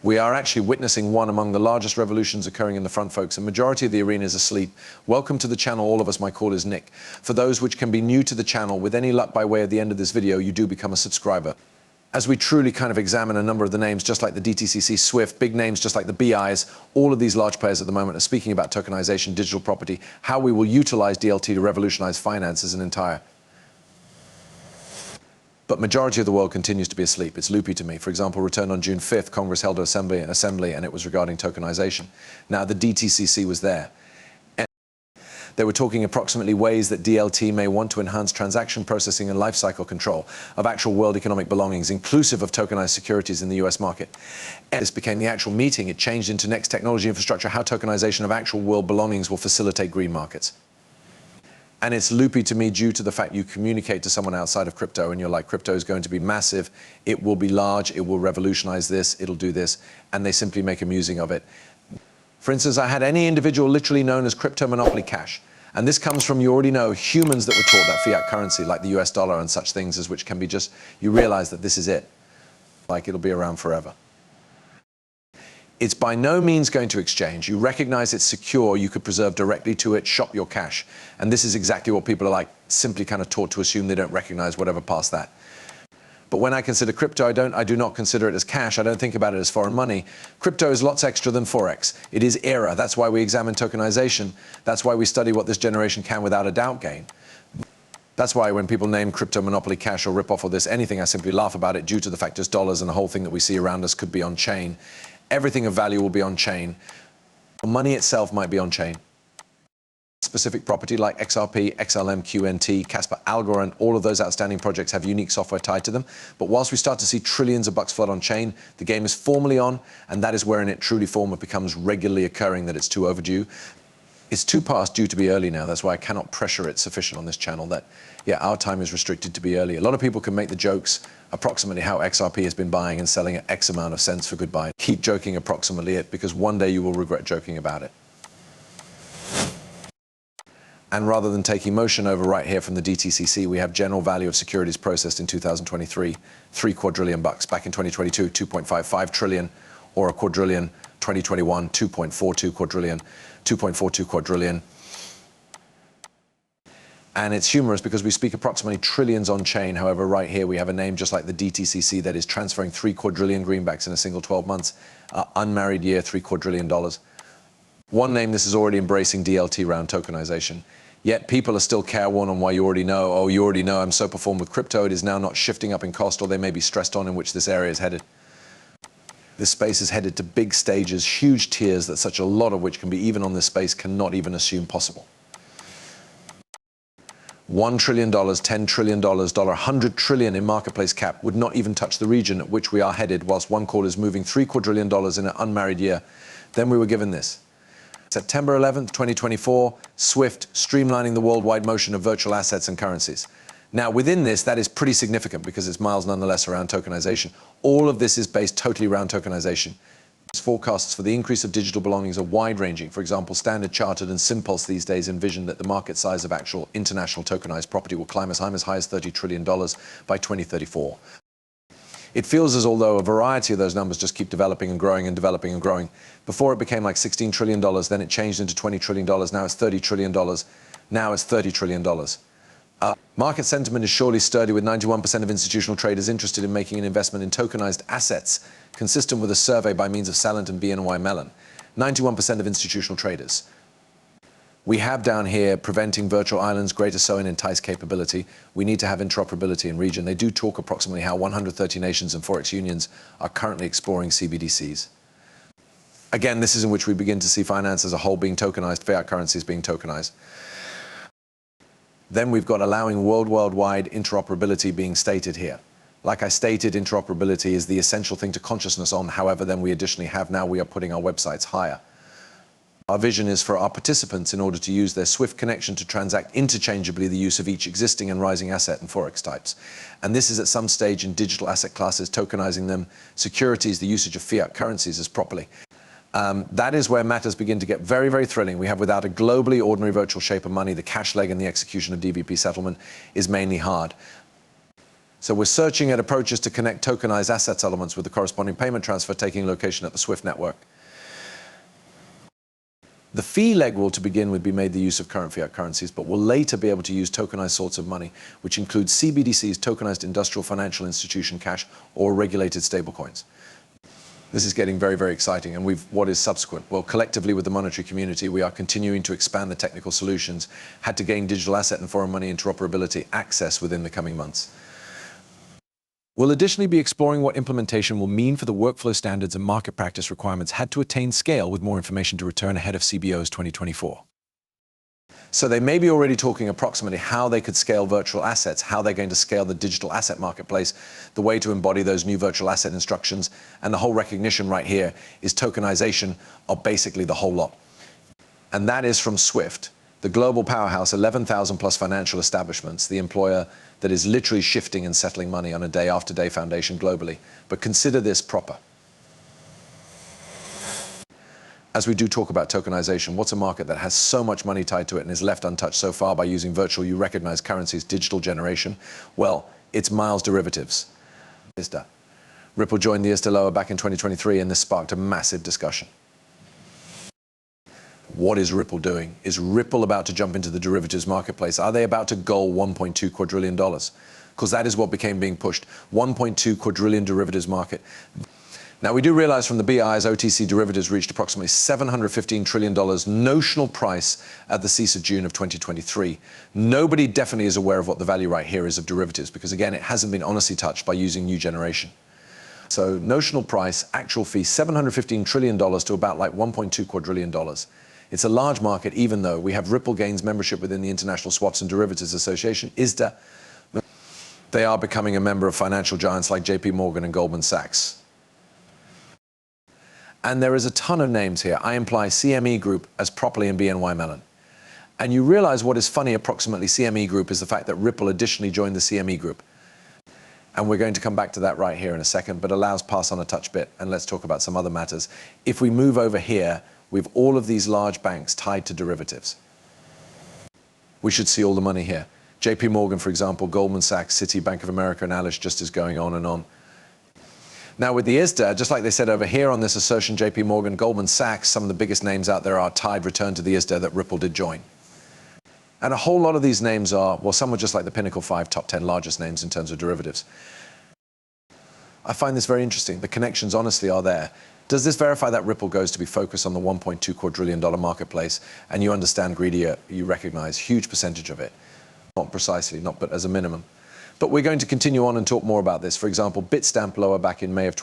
We are actually witnessing one among the largest revolutions occurring in the front, folks. A majority of the arena is asleep. Welcome to the channel, all of us. My call is Nick. For those which can be new to the channel, with any luck by way of the end of this video, you do become a subscriber. As we truly kind of examine a number of the names, just like the DTCC, Swift, big names just like the BIs, all of these large players at the moment are speaking about tokenization, digital property, how we will utilize DLT to revolutionize finance as an entire. But majority of the world continues to be asleep. It's loopy to me. For example, returned on June 5th, Congress held an assembly, and it was regarding tokenization. Now, the DTCC was there. And they were talking approximately ways that DLT may want to enhance transaction processing and lifecycle control of actual world economic belongings, inclusive of tokenized securities in the US market. And this became the actual meeting. It changed into next technology infrastructure, how tokenization of actual world belongings will facilitate green markets. And it's loopy to me due to the fact you communicate to someone outside of crypto and you're like, crypto is going to be massive, it will be large, it will revolutionize this, it'll do this, and they simply make a musing of it. For instance, I had any individual literally known as crypto monopoly cash. And this comes from, you already know, humans that were taught that fiat currency, like the US dollar and such things, as which can be just, you realize that this is it. Like it'll be around forever. It's by no means going to exchange. You recognize it's secure, you could preserve directly to it, shop your cash. And this is exactly what people are like, simply kind of taught to assume they don't recognize whatever past that. But when I consider crypto, I do not consider it as cash. I don't think about it as foreign money. Crypto is lots extra than Forex. It is era. That's why we examine tokenization. That's why we study what this generation can without a doubt gain. That's why when people name crypto monopoly cash or rip off or this anything, I simply laugh about it due to the fact just dollars and the whole thing that we see around us could be on chain. Everything of value will be on chain. Money itself might be on chain. Specific property like XRP, XLM, QNT, Casper, Algorand, all of those outstanding projects have unique software tied to them. But whilst we start to see trillions of bucks flood on chain, the game is formally on, and that is wherein it truly becomes regularly occurring that it's too overdue. It's too past due to be early now. That's why I cannot pressure it sufficient on this channel that, yeah, our time is restricted to be early. A lot of people can make the jokes approximately how XRP has been buying and selling at X amount of cents for goodbye. Keep joking approximately it, because one day you will regret joking about it. And rather than taking motion over right here from the DTCC, we have general value of securities processed in 2023, 3 quadrillion bucks. Back in 2022, 2.55 trillion, or a quadrillion. 2021, 2.42 quadrillion, 2.42 quadrillion. And it's humorous because we speak approximately trillions on chain. However, right here we have a name just like the DTCC that is transferring 3 quadrillion greenbacks in a single 12 months. Unmarried year, $3 quadrillion. One name, this is already embracing DLT round tokenization. Yet people are still careworn on why you already know, oh, you already know I'm so performed with crypto, it is now not shifting up in cost, or they may be stressed on in which this area is headed. This space is headed to big stages, huge tiers that such a lot of which can be even on this space cannot even assume possible. $1 trillion, $10 trillion, $100 trillion in marketplace cap would not even touch the region at which we are headed, whilst one quarter is moving $3 quadrillion in an unmarried year. Then we were given this. September 11th, 2024, Swift streamlining the worldwide motion of virtual assets and currencies. Now, within this, that is pretty significant because it's miles nonetheless around tokenization. All of this is based totally around tokenization. Forecasts for the increase of digital belongings are wide-ranging. For example, Standard Chartered and Simpulse these days envision that the market size of actual international tokenized property will climb as high as $30 trillion by 2034. It feels as although a variety of those numbers just keep developing and growing and developing and growing. Before it became like $16 trillion, then it changed into $20 trillion, now it's $30 trillion, now it's $30 trillion. Market sentiment is surely sturdy, with 91% of institutional traders interested in making an investment in tokenized assets, consistent with a survey by means of Salient and BNY Mellon. 91% of institutional traders. We have down here preventing virtual islands, greater so and entice capability. We need to have interoperability in region. They do talk approximately how 130 nations and forex unions are currently exploring CBDCs. Again, this is in which we begin to see finance as a whole being tokenized, fiat currencies being tokenized. Then we've got allowing worldwide interoperability being stated here. Like I stated, interoperability is the essential thing to consciousness on. However, then we additionally have now we are putting our websites higher. Our vision is for our participants, in order to use their Swift connection, to transact interchangeably the use of each existing and rising asset and forex types. And this is at some stage in digital asset classes, tokenizing them, securities, the usage of fiat currencies as properly. That is where matters begin to get very, very thrilling. We have, without a globally ordinary virtual shape of money, the cash leg and the execution of DVP settlement is mainly hard. So we're searching at approaches to connect tokenized assets elements with the corresponding payment transfer taking location at the SWIFT network. The fee leg will to begin with be made the use of current fiat currencies, but will later be able to use tokenized sorts of money, which includes CBDCs, tokenized industrial financial institution cash, or regulated stablecoins. This is getting very, very exciting. And what is subsequent? Well, collectively with the monetary community, we are continuing to expand the technical solutions, had to gain digital asset and foreign money interoperability access within the coming months. We'll additionally be exploring what implementation will mean for the workflow standards and market practice requirements had to attain scale, with more information to return ahead of CBO's 2024. So they may be already talking approximately how they could scale virtual assets, how they're going to scale the digital asset marketplace, the way to embody those new virtual asset instructions, and the whole recognition right here is tokenization of basically the whole lot. And that is from SWIFT, the global powerhouse, 11,000 plus financial establishments, the employer that is literally shifting and settling money on a day-after-day foundation globally. But consider this proper. As we do talk about tokenization, what's a market that has so much money tied to it and is left untouched so far by using virtual you recognize currencies digital generation? Well, it's Miles derivatives. ISDA. Ripple joined the ISDA lower back in 2023, and this sparked a massive discussion. What is Ripple doing? Is Ripple about to jump into the derivatives marketplace? Are they about to goal $1.2 quadrillion? Because that is what became being pushed. 1.2 quadrillion derivatives market. Now, we do realize from the BI's OTC derivatives reached approximately $715 trillion notional price at the cease of June of 2023. Nobody definitely is aware of what the value right here is of derivatives, because again, it hasn't been honestly touched by using new generation. So notional price, actual fee, $715 trillion to about like $1.2 quadrillion. It's a large market, even though we have Ripple gains membership within the International Swaps and Derivatives Association, ISDA. They are becoming a member of financial giants like JP Morgan and Goldman Sachs. And there is a ton of names here. I imply CME Group as properly in BNY Mellon. And you realize what is funny approximately CME Group is the fact that Ripple additionally joined the CME Group. And we're going to come back to that right here in a second, but allows pass on a touch bit, and let's talk about some other matters. If we move over here, we have all of these large banks tied to derivatives. We should see all the money here. JP Morgan, for example, Goldman Sachs, Citi, Bank of America, and Alice just is going on and on. Now with the ISDA, just like they said over here on this assertion, JP Morgan, Goldman Sachs, some of the biggest names out there are tied return to the ISDA that Ripple did join. And a whole lot of these names are, well, some are just like the Pinnacle 5 top 10 largest names in terms of derivatives. I find this very interesting. The connections honestly are there. Does this verify that Ripple goes to be focused on the $1.2 quadrillion marketplace, and you understand greedier, you recognize huge percentage of it? Not precisely, but as a minimum. But we're going to continue on and talk more about this. For example, Bitstamp lower back in May of